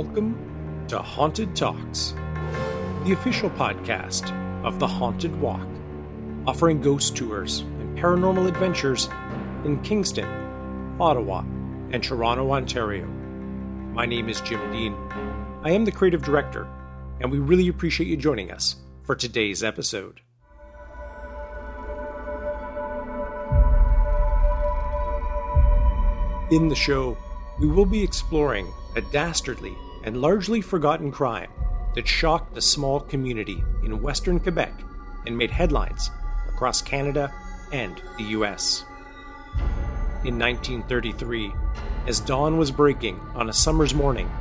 Welcome to Haunted Talks, the official podcast of The Haunted Walk, offering ghost tours and paranormal adventures in Kingston, Ottawa, and Toronto, Ontario. My name is Jim Dean. I am the creative director, and we really appreciate you joining us for today's episode. In the show, we will be exploring a dastardly and largely forgotten crime that shocked the small community in Western Quebec and made headlines across Canada and the US. In 1933, as dawn was breaking on a summer's morning,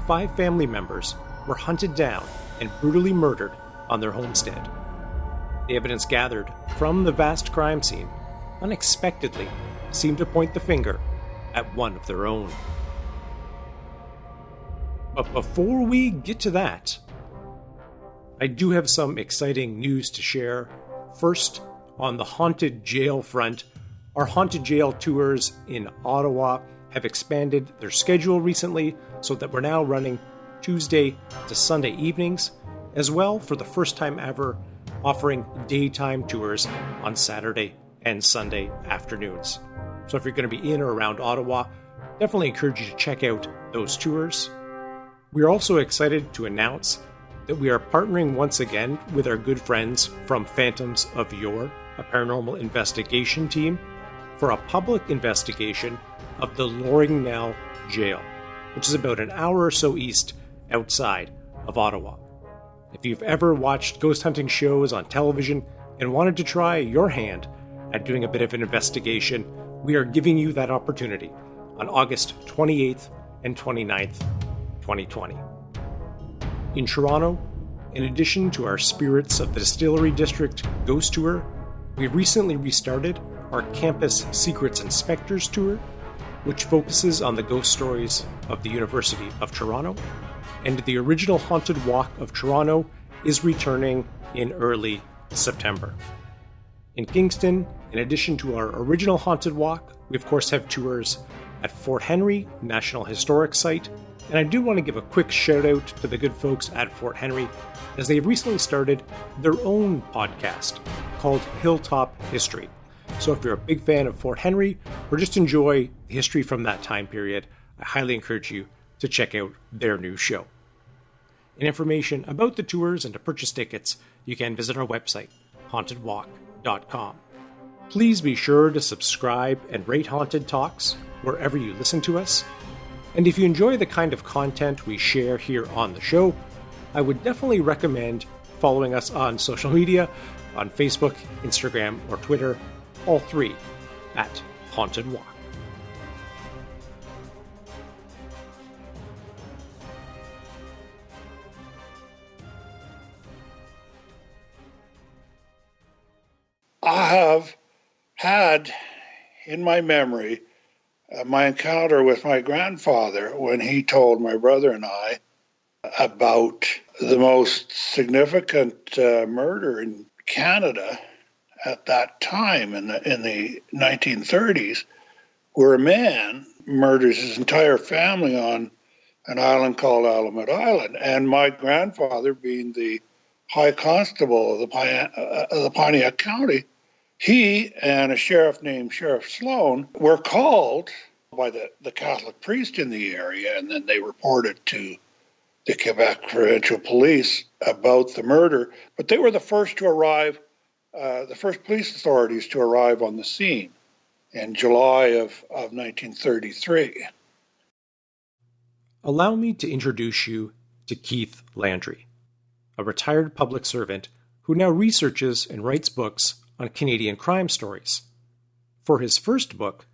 5 family members were hunted down and brutally murdered on their homestead. The evidence gathered from the vast crime scene unexpectedly seemed to point the finger at one of their own. But before we get to that, I do have some exciting news to share. First, on the haunted jail front, our haunted jail tours in Ottawa have expanded their schedule recently so that we're now running Tuesday to Sunday evenings, as well for the first time ever offering daytime tours on Saturday and Sunday afternoons. So if you're going to be in or around Ottawa, definitely encourage you to check out those tours. We are also excited to announce that we are partnering once again with our good friends from Phantoms of Yore, a paranormal investigation team, for a public investigation of the Loringnel Jail, which is about an hour or so east outside of Ottawa. If you've ever watched ghost hunting shows on television and wanted to try your hand at doing a bit of an investigation, we are giving you that opportunity on August 28th and 29th, 2020. In Toronto, in addition to our Spirits of the Distillery District Ghost Tour, we recently restarted our Campus Secrets Inspectors Tour, which focuses on the ghost stories of the University of Toronto, and the original Haunted Walk of Toronto is returning in early September. In Kingston, in addition to our original Haunted Walk, we of course have tours at Fort Henry National Historic Site, and I do want to give a quick shout out to the good folks at Fort Henry, as they've recently started their own podcast called Hilltop History. So if you're a big fan of Fort Henry or just enjoy history from that time period, I highly encourage you to check out their new show. And information about the tours and to purchase tickets, you can visit our website, hauntedwalk.com. Please be sure to subscribe and rate Haunted Talks wherever you listen to us. And if you enjoy the kind of content we share here on the show, I would definitely recommend following us on social media, on Facebook, Instagram, or Twitter, all 3 at Haunted Walk. I have had in my memory my encounter with my grandfather when he told my brother and I about the most significant murder in Canada at that time in the 1930s, where a man murders his entire family on an island called Allumette Island. And my grandfather, being the High Constable of the Pontiac County, he and a sheriff named Sheriff Sloan were called by the Catholic priest in the area, and then they reported to the Quebec Provincial Police about the murder. But they were the first to arrive, the first police authorities to arrive on the scene in July of 1933. Allow me to introduce you to Keith Landry, a retired public servant who now researches and writes books on Canadian crime stories. For his first book,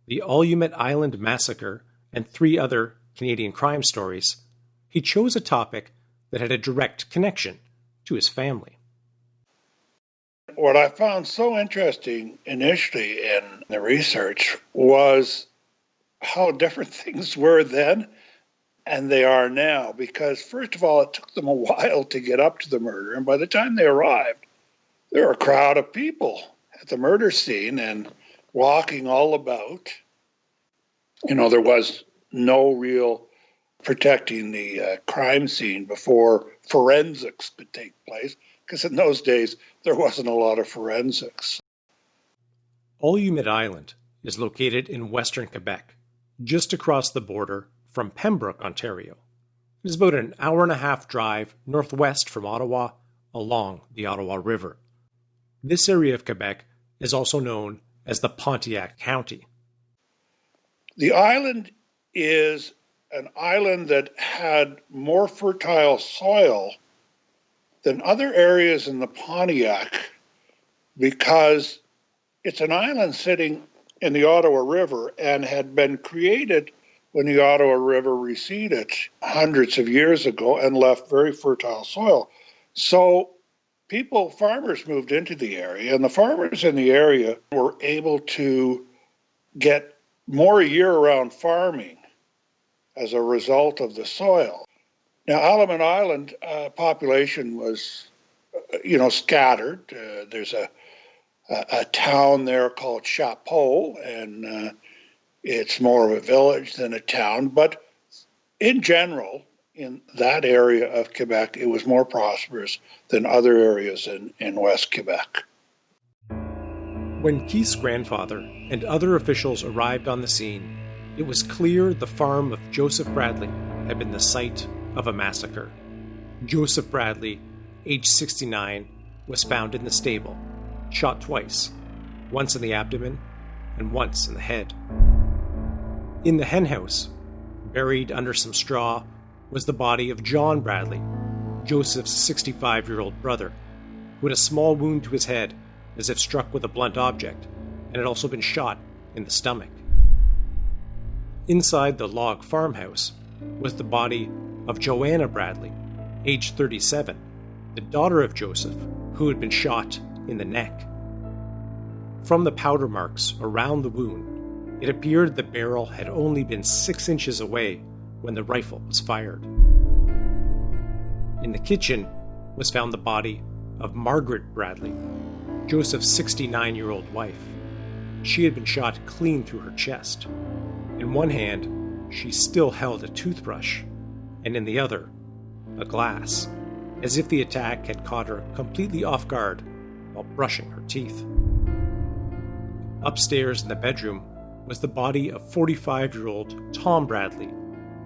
The Allumette Island Massacre and 3 other Canadian crime stories, he chose a topic that had a direct connection to his family. What I found so interesting initially in the research was how different things were then and they are now, because first of all, it took them a while to get up to the murder, and by the time they arrived, there were a crowd of people at the murder scene and walking all about. There was no real protecting the crime scene before forensics could take place, because in those days there wasn't a lot of forensics. Allumette Island is located in Western Quebec, just across the border from Pembroke, Ontario. It is about an hour-and-a-half drive northwest from Ottawa along the Ottawa River. This area of Quebec is also known as the Pontiac County. The island is an island that had more fertile soil than other areas in the Pontiac because it's an island sitting in the Ottawa River and had been created when the Ottawa River receded hundreds of years ago and left very fertile soil. So farmers moved into the area, and the farmers in the area were able to get more year-round farming as a result of the soil. Now, Allumette Island population was, scattered. There's a town there called Chapeau, and it's more of a village than a town. But in general, in that area of Quebec, it was more prosperous than other areas in West Quebec. When Keith's grandfather and other officials arrived on the scene, it was clear the farm of Joseph Bradley had been the site of a massacre. Joseph Bradley, age 69, was found in the stable, shot twice, once in the abdomen and once in the head. In the henhouse, buried under some straw, was the body of John Bradley, Joseph's 65-year-old brother, who had a small wound to his head as if struck with a blunt object, and had also been shot in the stomach. Inside the log farmhouse was the body of Joanna Bradley, age 37, the daughter of Joseph, who had been shot in the neck. From the powder marks around the wound, it appeared the barrel had only been 6 inches away when the rifle was fired. In the kitchen was found the body of Margaret Bradley, Joseph's 69-year-old wife. She had been shot clean through her chest. In one hand, she still held a toothbrush, and in the other, a glass, as if the attack had caught her completely off guard while brushing her teeth. Upstairs in the bedroom was the body of 45-year-old Tom Bradley,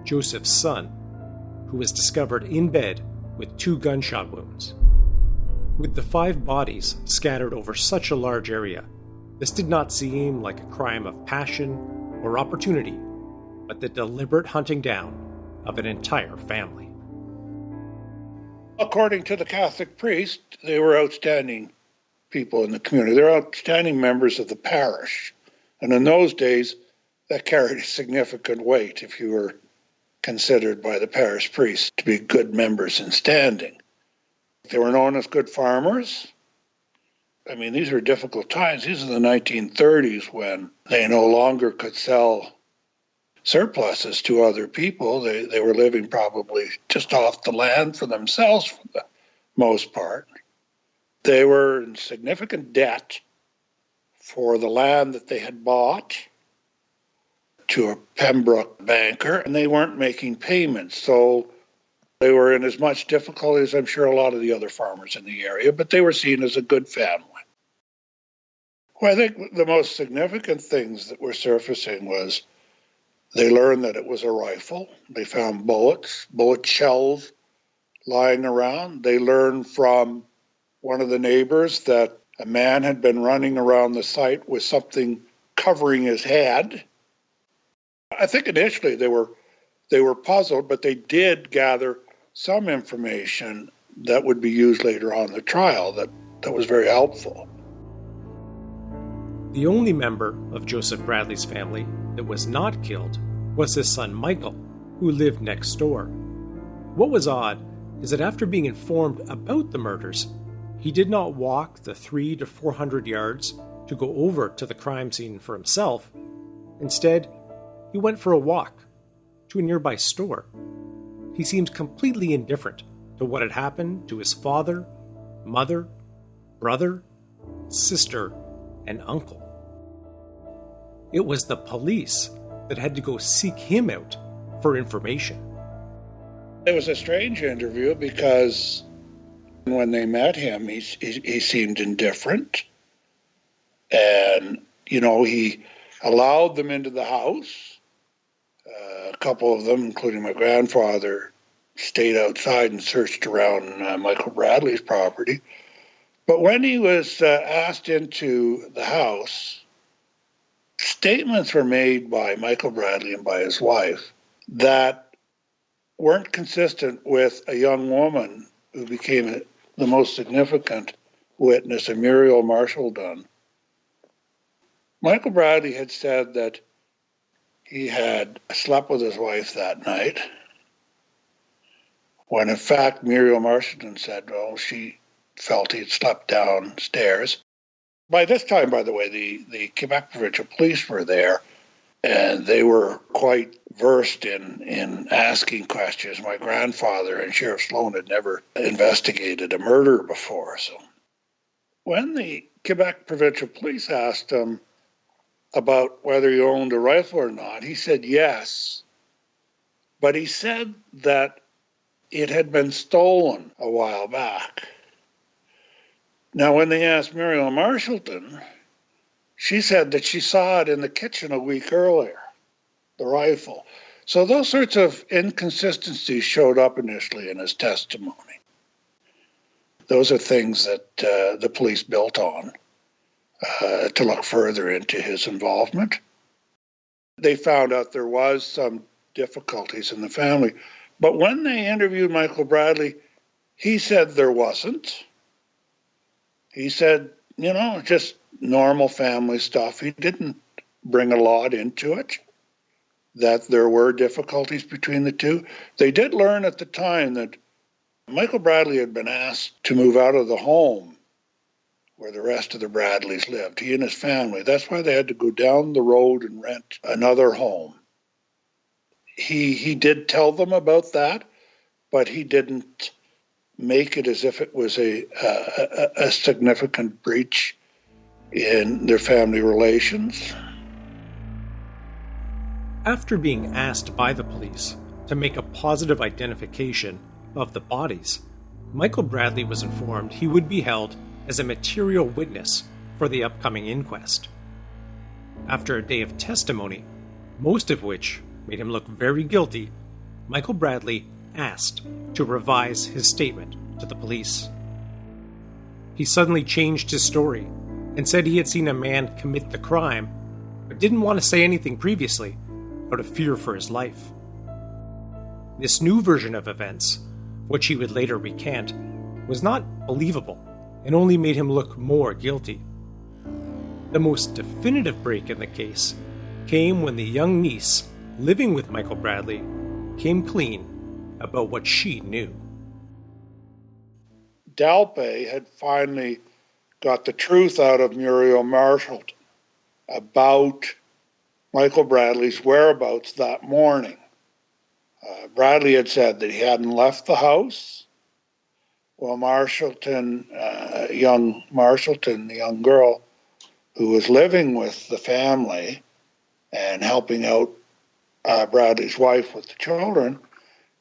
Joseph's son, who was discovered in bed with 2 gunshot wounds. With the 5 bodies scattered over such a large area, this did not seem like a crime of passion or opportunity, but the deliberate hunting down of an entire family. According to the Catholic priest, they were outstanding people in the community. They're outstanding members of the parish. And in those days, that carried a significant weight if you were considered by the parish priest to be good members in standing. They were known as good farmers. I mean, these were difficult times. These are the 1930s when they no longer could sell surpluses to other people. They were living probably just off the land for themselves for the most part. They were in significant debt for the land that they had bought to a Pembroke banker, and they weren't making payments. So they were in as much difficulty as I'm sure a lot of the other farmers in the area, but they were seen as a good family. Well, I think the most significant things that were surfacing was they learned that it was a rifle. They found bullet shells lying around. They learned from one of the neighbors that a man had been running around the site with something covering his head. I think initially they were puzzled, but they did gather some information that would be used later on in the trial that was very helpful. The only member of Joseph Bradley's family that was not killed was his son Michael, who lived next door. What was odd is that after being informed about the murders, he did not walk the 300 to 400 yards to go over to the crime scene for himself. Instead, he went for a walk to a nearby store. He seemed completely indifferent to what had happened to his father, mother, brother, sister, and uncle. It was the police that had to go seek him out for information. It was a strange interview because when they met him, he seemed indifferent. And, he allowed them into the house. A couple of them, including my grandfather, stayed outside and searched around Michael Bradley's property. But when he was asked into the house, statements were made by Michael Bradley and by his wife that weren't consistent with a young woman who became the most significant witness, a Muriel Marshall-Dunn. Michael Bradley had said that he had slept with his wife that night, when in fact Muriel Marshall-Dunn said, she felt he had slept downstairs. By this time, by the way, the Quebec Provincial Police were there, and they were quite versed in asking questions. My grandfather and Sheriff Sloan had never investigated a murder before. So when the Quebec Provincial Police asked him about whether he owned a rifle or not, he said yes, but he said that it had been stolen a while back. Now, when they asked Muriel Marshall-Dunn, she said that she saw it in the kitchen a week earlier, the rifle. So those sorts of inconsistencies showed up initially in his testimony. Those are things that the police built on to look further into his involvement. They found out there was some difficulties in the family. But when they interviewed Michael Bradley, he said there wasn't. He said, just normal family stuff. He didn't bring a lot into it, that there were difficulties between the two. They did learn at the time that Michael Bradley had been asked to move out of the home where the rest of the Bradleys lived, he and his family. That's why they had to go down the road and rent another home. He did tell them about that, but he didn't make it as if it was a significant breach in their family relations. After being asked by the police to make a positive identification of the bodies, Michael Bradley was informed he would be held as a material witness for the upcoming inquest. After a day of testimony, most of which made him look very guilty, Michael Bradley asked to revise his statement to the police. He suddenly changed his story and said he had seen a man commit the crime, but didn't want to say anything previously out of fear for his life. This new version of events, which he would later recant, was not believable and only made him look more guilty. The most definitive break in the case came when the young niece living with Michael Bradley came clean about what she knew. Dalpe had finally got the truth out of Muriel Marshall about Michael Bradley's whereabouts that morning. Bradley had said that he hadn't left the house. Well, young Marshallton, the young girl who was living with the family and helping out Bradley's wife with the children,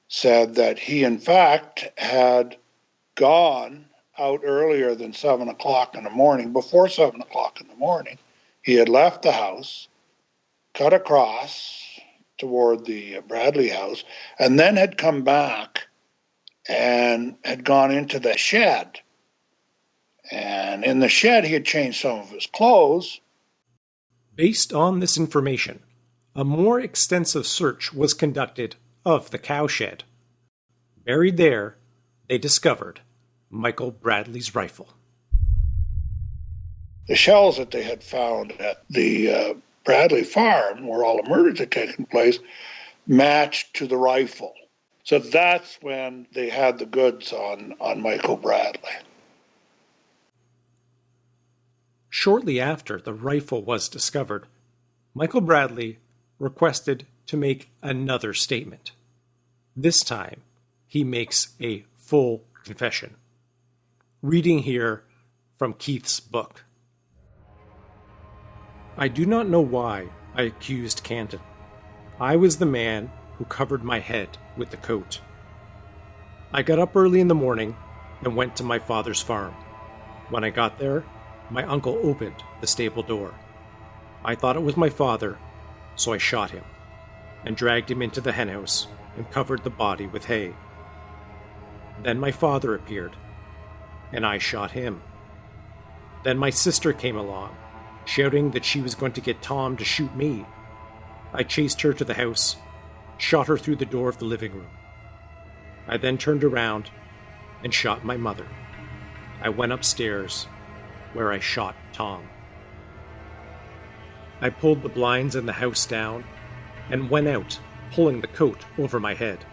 said that he, in fact, had gone out earlier than 7 o'clock in the morning. Before 7 o'clock in the morning, he had left the house, cut across toward the Bradley house, and then had come back and had gone into the shed. And in the shed, he had changed some of his clothes. Based on this information, a more extensive search was conducted of the cowshed. Buried there, they discovered Michael Bradley's rifle. The shells that they had found at the Bradley farm, where all the murders had taken place, matched to the rifle. So that's when they had the goods on Michael Bradley. Shortly after the rifle was discovered, Michael Bradley requested to make another statement. This time, he makes a full confession. Reading here from Keith's book. I do not know why I accused Canton. I was the man who covered my head with the coat. I got up early in the morning and went to my father's farm. When I got there, my uncle opened the stable door. I thought it was my father, so I shot him and dragged him into the henhouse and covered the body with hay. Then my father appeared, and I shot him. Then my sister came along, shouting that she was going to get Tom to shoot me. I chased her to the house, shot her through the door of the living room. I then turned around and shot my mother. I went upstairs, where I shot Tom. I pulled the blinds in the house down and went out, pulling the coat over my head.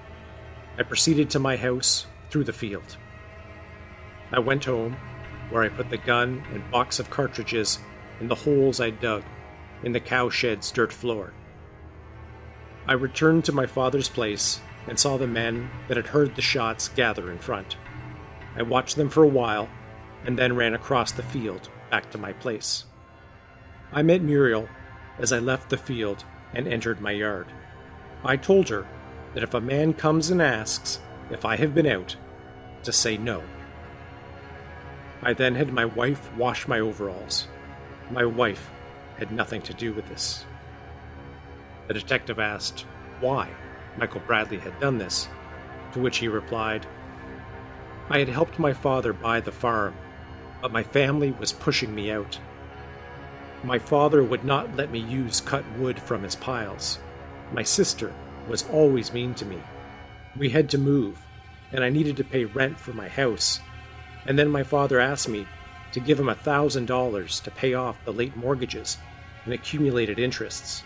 I proceeded to my house through the field. I went home, where I put the gun and box of cartridges in the holes I dug in the cowshed's dirt floor. I returned to my father's place and saw the men that had heard the shots gather in front. I watched them for a while and then ran across the field back to my place. I met Muriel as I left the field and entered my yard. I told her that if a man comes and asks if I have been out, to say no. I then had my wife wash my overalls. My wife had nothing to do with this. The detective asked why Michael Bradley had done this, to which he replied, I had helped my father buy the farm, but my family was pushing me out. My father would not let me use cut wood from his piles. My sister was always mean to me. We had to move, and I needed to pay rent for my house. And then my father asked me to give him $1,000 to pay off the late mortgages and accumulated interests.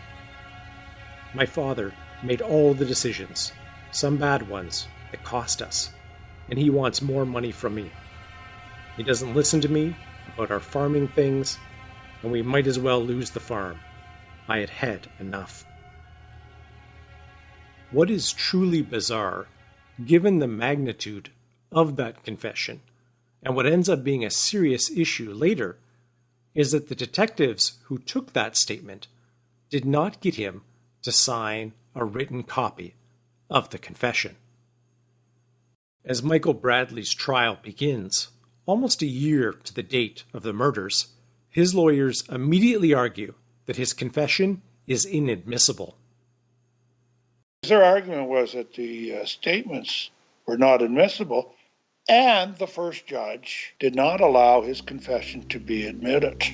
My father made all the decisions, some bad ones, that cost us, and he wants more money from me. He doesn't listen to me about our farming things, and we might as well lose the farm. I had had enough. What is truly bizarre, given the magnitude of that confession, and what ends up being a serious issue later, is that the detectives who took that statement did not get him to sign a written copy of the confession. As Michael Bradley's trial begins, almost a year to the date of the murders, his lawyers immediately argue that his confession is inadmissible. Their argument was that the statements were not admissible, and the first judge did not allow his confession to be admitted.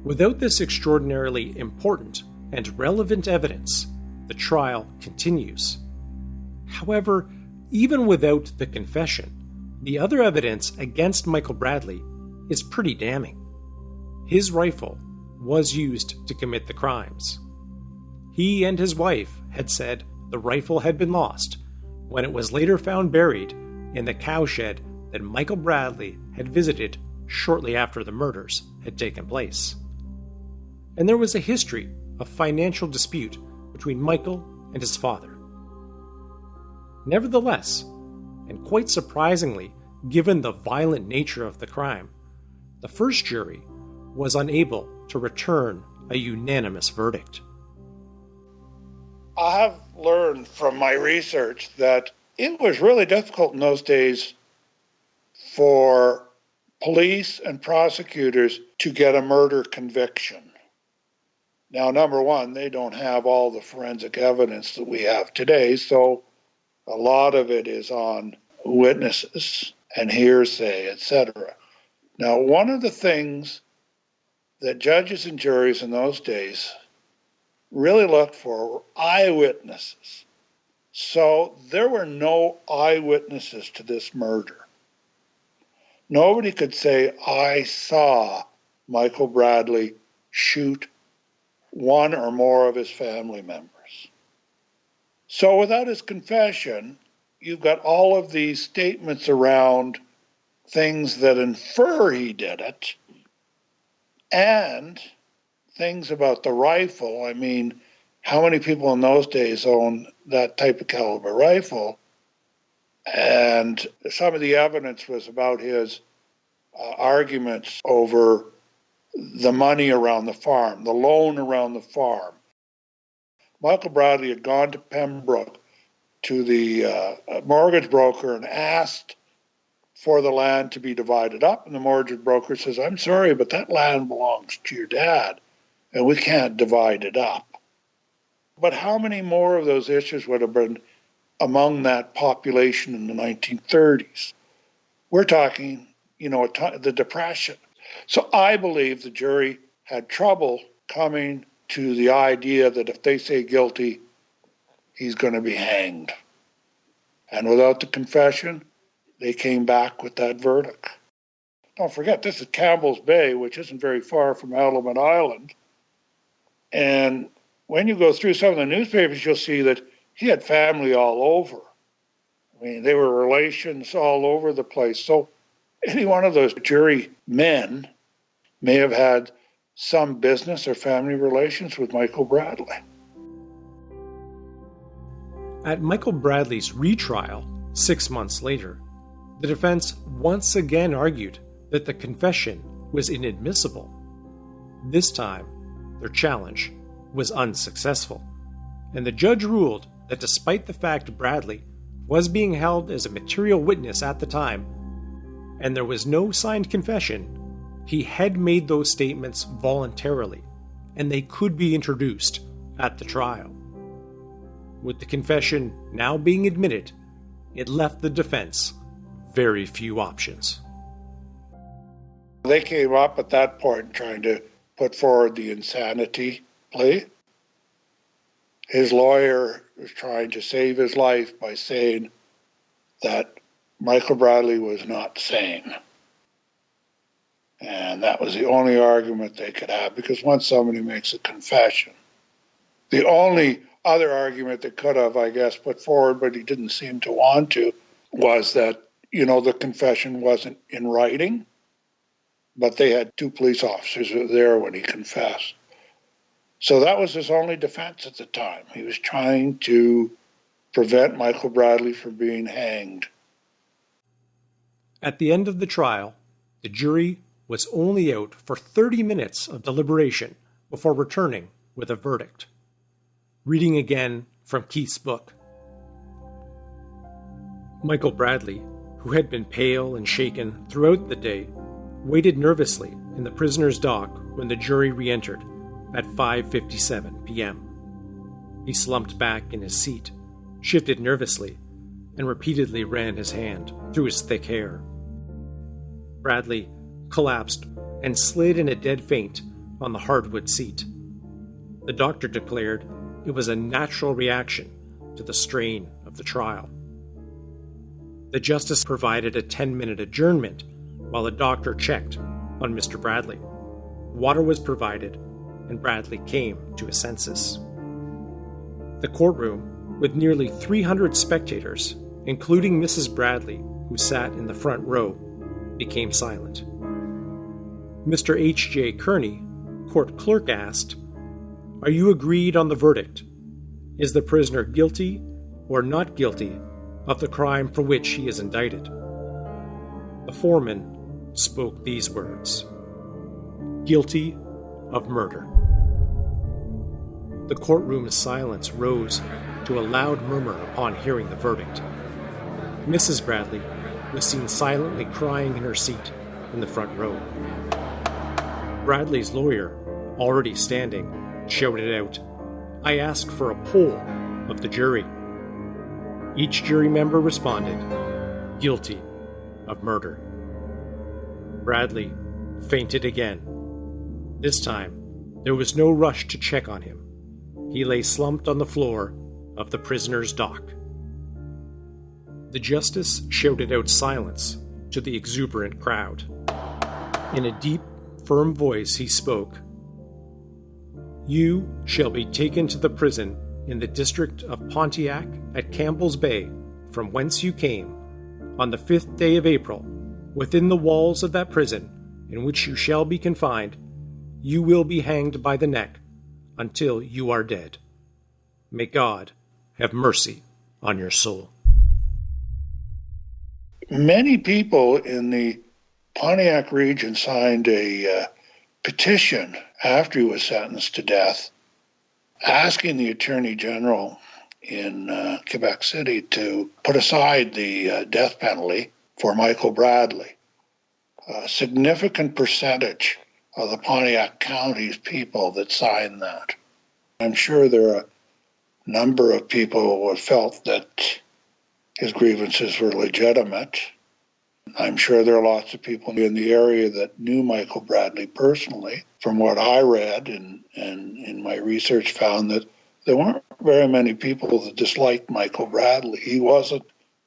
Without this extraordinarily important and relevant evidence, the trial continues. However, even without the confession, the other evidence against Michael Bradley is pretty damning. His rifle was used to commit the crimes. He and his wife had said the rifle had been lost when it was later found buried in the cowshed that Michael Bradley had visited shortly after the murders had taken place. And there was a history of financial dispute between Michael and his father. Nevertheless, and quite surprisingly, given the violent nature of the crime, the first jury was unable to return a unanimous verdict. I have learned from my research that it was really difficult in those days for police and prosecutors to get a murder conviction. Now, number one, they don't have all the forensic evidence that we have today, so a lot of it is on witnesses and hearsay, etc. Now, one of the things that judges and juries in those days really looked for were eyewitnesses. So there were no eyewitnesses to this murder. Nobody could say, I saw Michael Bradley shoot one or more of his family members. So without his confession, you've got all of these statements around things that infer he did it, and things about the rifle. I mean, how many people in those days owned that type of caliber rifle? And some of the evidence was about his arguments over the money around the farm, the loan around the farm. Michael Bradley had gone to Pembroke to the mortgage broker and asked for the land to be divided up. And the mortgage broker says, I'm sorry, but that land belongs to your dad, and we can't divide it up. But how many more of those issues would have been among that population in the 1930s? We're talking, the Depression. So I believe the jury had trouble coming to the idea that if they say guilty, he's going to be hanged. And without the confession, they came back with that verdict. Don't forget, this is Campbell's Bay, which isn't very far from Allumette Island. And when you go through some of the newspapers, you'll see that he had family all over. I mean, they were relations all over the place. So any one of those jury men may have had some business or family relations with Michael Bradley. At Michael Bradley's retrial 6 months later, the defense once again argued that the confession was inadmissible. This time, their challenge was unsuccessful, and the judge ruled that despite the fact Bradley was being held as a material witness at the time, and there was no signed confession, he had made those statements voluntarily, and they could be introduced at the trial. With the confession now being admitted, it left the defense very few options. They came up at that point trying to put forward the insanity plea. His lawyer was trying to save his life by saying that Michael Bradley was not sane. And that was the only argument they could have, because once somebody makes a confession, the only other argument they could have, I guess, put forward, but he didn't seem to want to, was that, the confession wasn't in writing, but they had 2 police officers there when he confessed. So that was his only defense at the time. He was trying to prevent Michael Bradley from being hanged. At the end of the trial, the jury was only out for 30 minutes of deliberation before returning with a verdict. Reading again from Keith's book. Michael Bradley, who had been pale and shaken throughout the day, waited nervously in the prisoner's dock when the jury re-entered at 5:57 p.m. He slumped back in his seat, shifted nervously, and repeatedly ran his hand through his thick hair. Bradley collapsed and slid in a dead faint on the hardwood seat. The doctor declared it was a natural reaction to the strain of the trial. The justice provided a 10-minute adjournment while the doctor checked on Mr. Bradley. Water was provided, and Bradley came to his senses. The courtroom, with nearly 300 spectators, including Mrs. Bradley, who sat in the front row, became silent. Mr. H.J. Kearney, court clerk, asked, "Are you agreed on the verdict? Is the prisoner guilty or not guilty of the crime for which he is indicted?" The foreman spoke these words: "Guilty of murder." The courtroom's silence rose to a loud murmur upon hearing the verdict. Mrs. Bradley was seen silently crying in her seat in the front row. Bradley's lawyer, already standing, shouted out, "I ask for a poll of the jury." Each jury member responded, "Guilty of murder." Bradley fainted again. This time, there was no rush to check on him. He lay slumped on the floor of the prisoner's dock. The justice shouted out silence to the exuberant crowd. In a deep, firm voice he spoke, "You shall be taken to the prison in the district of Pontiac at Campbell's Bay, from whence you came, on the 5th day of April, within the walls of that prison in which you shall be confined. You will be hanged by the neck until you are dead. May God have mercy on your soul." Many people in the Pontiac region signed a petition after he was sentenced to death, asking the Attorney General in Quebec City to put aside the death penalty for Michael Bradley. A significant percentage of the Pontiac County's people that signed that. I'm sure there are a number of people who felt that his grievances were legitimate. I'm sure there are lots of people in the area that knew Michael Bradley personally. From what I read and in my research found that there weren't very many people that disliked Michael Bradley. He wasn't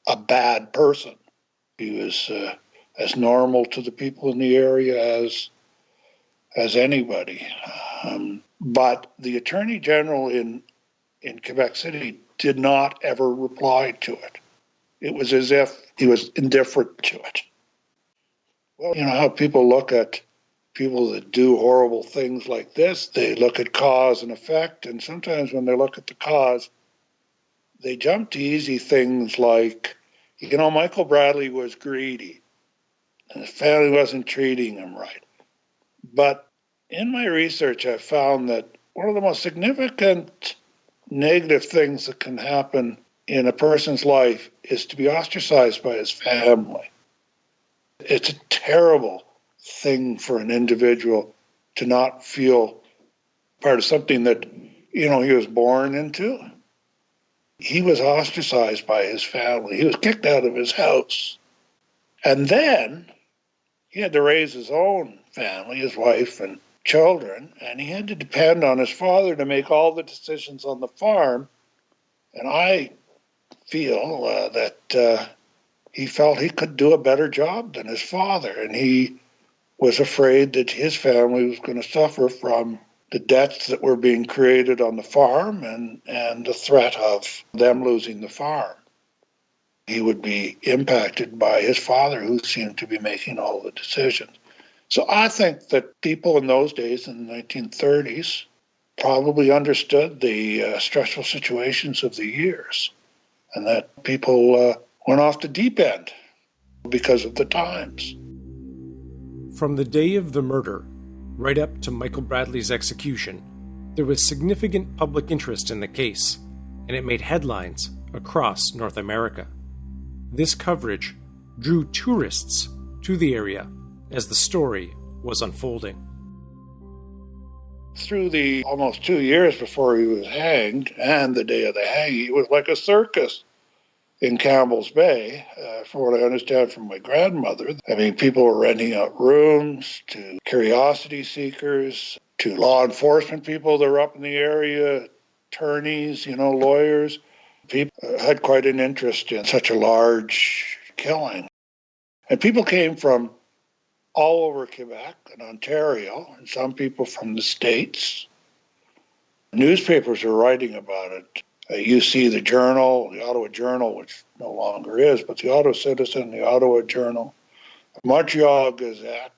a bad person. He was as normal to the people in the area as anybody. But the Attorney General in Quebec City did not ever reply to it. It was as if he was indifferent to it. Well, you know how people look at people that do horrible things like this, they look at cause and effect, and sometimes when they look at the cause, they jump to easy things like, Michael Bradley was greedy, and his family wasn't treating him right. But in my research, I found that one of the most significant negative things that can happen in a person's life is to be ostracized by his family. It's a terrible thing for an individual to not feel part of something that, he was born into. He was ostracized by his family. He was kicked out of his house. And then he had to raise his own family, his wife and children, and he had to depend on his father to make all the decisions on the farm. And I feel that he felt he could do a better job than his father, and he was afraid that his family was going to suffer from the debts that were being created on the farm and the threat of them losing the farm. He would be impacted by his father, who seemed to be making all the decisions. So I think that people in those days, in the 1930s, probably understood the stressful situations of the years, and that people went off the deep end because of the times. From the day of the murder, right up to Michael Bradley's execution, there was significant public interest in the case, and it made headlines across North America. This coverage drew tourists to the area as the story was unfolding. Through the almost 2 years before he was hanged and the day of the hanging, it was like a circus in Campbell's Bay, from what I understand from my grandmother. I mean, people were renting out rooms to curiosity seekers, to law enforcement people that were up in the area, attorneys, lawyers. People had quite an interest in such a large killing. And people came from all over Quebec and Ontario, and some people from the States. Newspapers were writing about it. You see the Journal, the Ottawa Journal, which no longer is, but the Ottawa Citizen, the Ottawa Journal, the Montreal Gazette,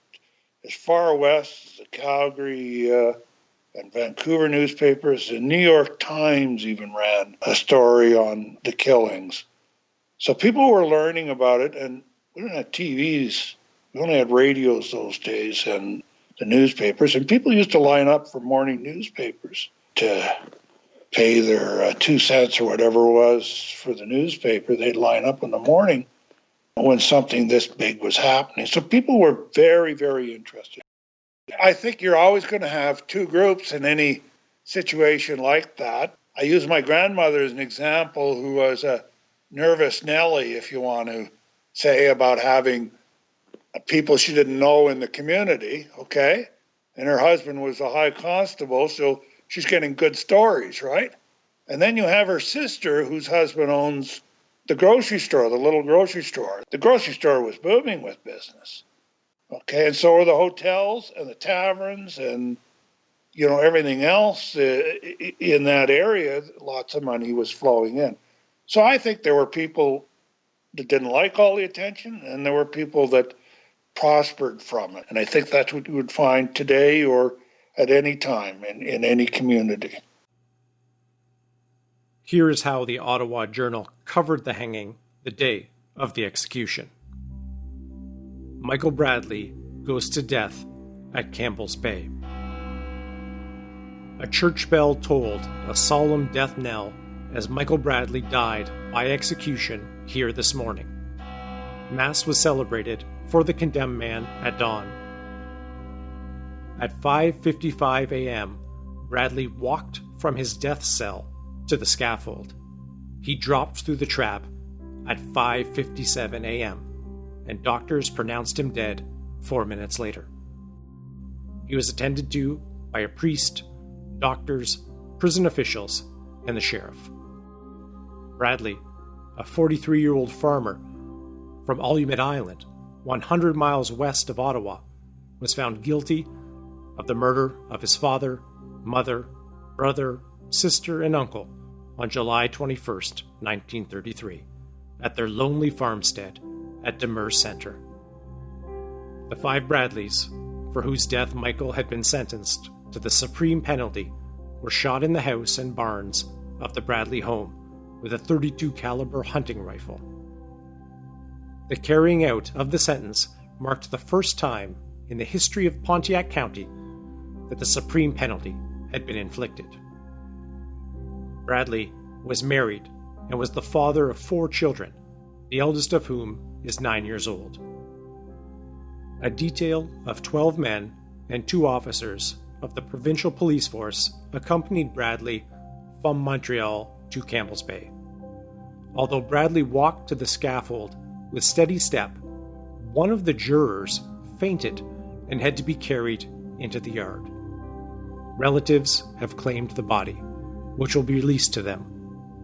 as far west as the Calgary and Vancouver newspapers. The New York Times even ran a story on the killings. So people were learning about it, and we didn't have TVs. We only had radios those days and the newspapers, and people used to line up for morning newspapers to pay their 2 cents or whatever it was for the newspaper. They'd line up in the morning when something this big was happening. So people were very, very interested. I think you're always going to have two groups in any situation like that. I use my grandmother as an example, who was a nervous Nelly, if you want to say, about having people she didn't know in the community, okay? And her husband was a high constable, so she's getting good stories, right? And then you have her sister, whose husband owns the grocery store, the little grocery store. The grocery store was booming with business, okay? And so were the hotels and the taverns and, everything else in that area. Lots of money was flowing in. So I think there were people that didn't like all the attention, and there were people that prospered from it. And I think that's what you would find today or at any time in any community. Here is how the Ottawa Journal covered the hanging the day of the execution. Michael Bradley goes to death at Campbell's Bay. A church bell tolled a solemn death knell as Michael Bradley died by execution here this morning. Mass was celebrated for the condemned man at dawn. At 5:55 a.m., Bradley walked from his death cell to the scaffold. He dropped through the trap at 5:57 a.m., and doctors pronounced him dead 4 minutes later. He was attended to by a priest, doctors, prison officials, and the sheriff. Bradley, a 43-year-old farmer from Allumette Island, 100 miles west of Ottawa, was found guilty of the murder of his father, mother, brother, sister, and uncle on July 21, 1933, at their lonely farmstead at Demers Center. The 5 Bradleys, for whose death Michael had been sentenced to the supreme penalty, were shot in the house and barns of the Bradley home with a .32 caliber hunting rifle. The carrying out of the sentence marked the first time in the history of Pontiac County that the supreme penalty had been inflicted. Bradley was married and was the father of 4 children, the eldest of whom is 9 years old. A detail of 12 men and 2 officers of the provincial police force accompanied Bradley from Montreal to Campbell's Bay. Although Bradley walked to the scaffold with steady step, one of the jurors fainted and had to be carried into the yard. Relatives have claimed the body, which will be released to them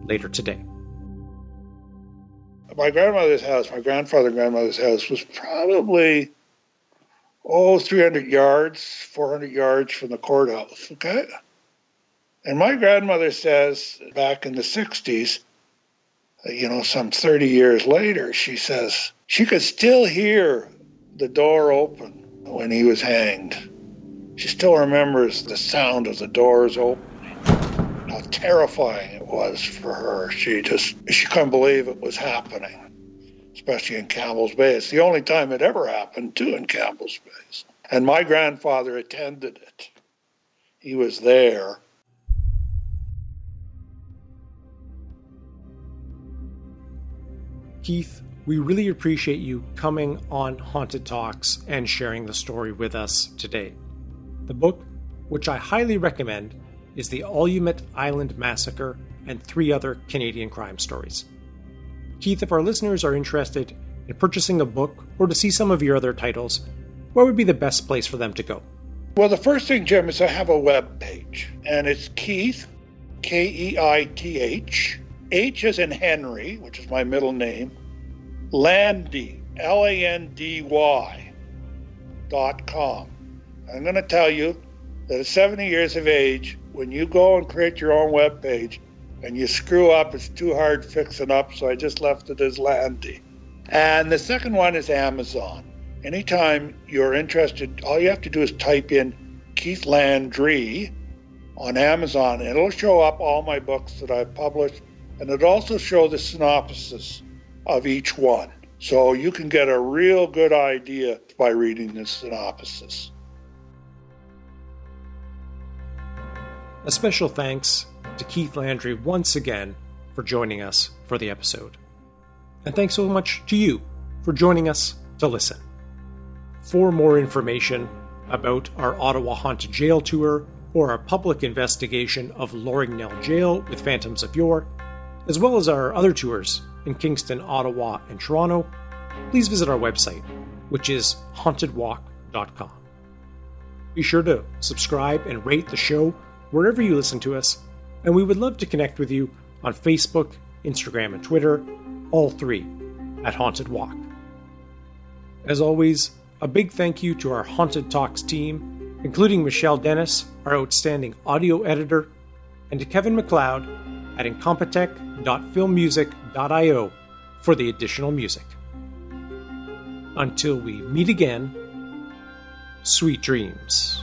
later today. My grandmother's house, my grandfather and grandmother's house, was probably 300 yards, 400 yards from the courthouse, okay? And my grandmother says back in the 60s, some 30 years later, she says she could still hear the door open when he was hanged. She still remembers the sound of the doors opening, how terrifying it was for her. She couldn't believe it was happening, especially in Campbell's Bay. It's the only time it ever happened, too, in Campbell's Bay. And my grandfather attended it. He was there. Keith, we really appreciate you coming on Haunted Talks and sharing the story with us today. The book, which I highly recommend, is the Allumette Island Massacre and 3 other Canadian crime stories. Keith, if our listeners are interested in purchasing a book or to see some of your other titles, where would be the best place for them to go? Well, the first thing, Jim, is I have a web page, and it's Keith, Keith, H as in Henry, which is my middle name, Landy, LANDY.com. I'm going to tell you that at 70 years of age, when you go and create your own web page and you screw up, it's too hard fixing up, so I just left it as Landy. And the second one is Amazon. Anytime you're interested, all you have to do is type in Keith Landry on Amazon, and it'll show up all my books that I've published, and it'll also show the synopsis of each one. So you can get a real good idea by reading the synopsis. A special thanks to Keith Landry once again for joining us for the episode. And thanks so much to you for joining us to listen. For more information about our Ottawa Haunted Jail tour or our public investigation of Loringnell Jail with Phantoms of Yore, as well as our other tours in Kingston, Ottawa, and Toronto, please visit our website, which is hauntedwalk.com. Be sure to subscribe and rate the show wherever you listen to us, and we would love to connect with you on Facebook, Instagram, and Twitter, all 3 at Haunted Walk. As always, a big thank you to our Haunted Talks team, including Michelle Dennis, our outstanding audio editor, and to Kevin McLeod at incompetech.filmmusic.io for the additional music. Until we meet again, sweet dreams.